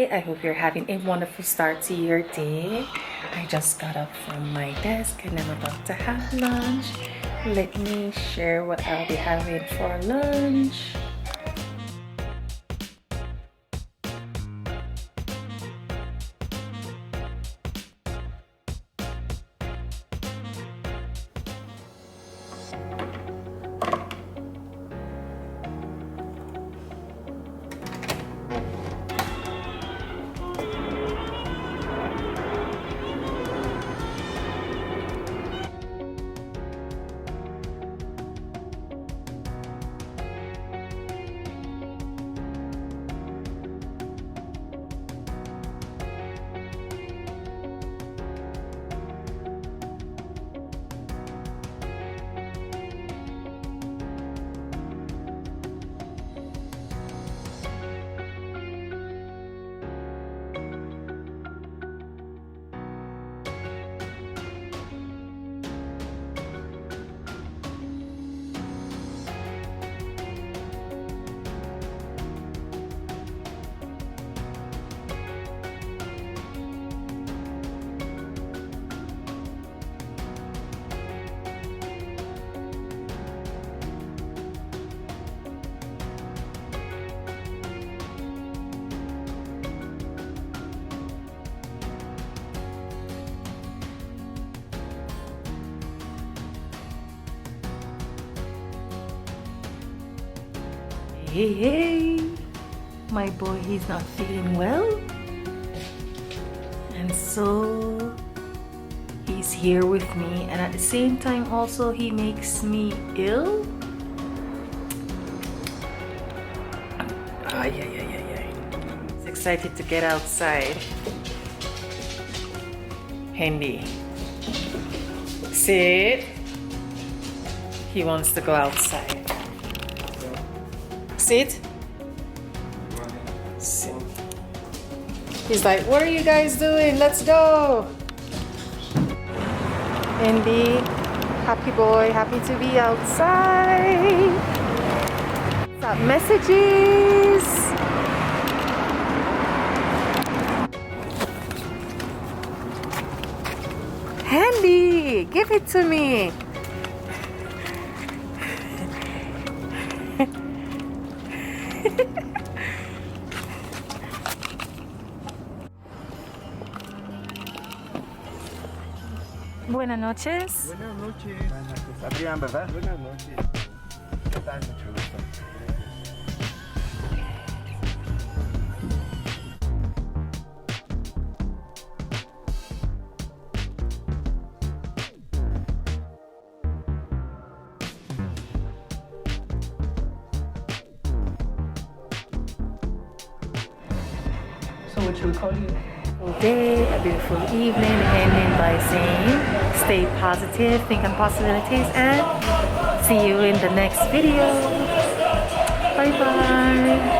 I hope you're having a wonderful start to your day. I just got up from my desk and I'm about to have lunch. Let me share what I'll be having for lunch. Hey, my boy, he's not feeling well, and so he's here with me, and at the same time also he makes me ill. He's excited to get outside. Handy, sit. He wants to go outside. Sit. Sit. He's like, what are you guys doing? Let's go. Andy, happy boy, happy to be outside. What's up, messages? Andy, give it to me. Buenas noches. Buenas noches. Adrián, ¿verdad? Buenas noches. ¿Qué tal? Mucho gusto. So what should we call you? Day, a beautiful evening, ending by saying stay positive, think on possibilities, and see you in the next video. Bye bye.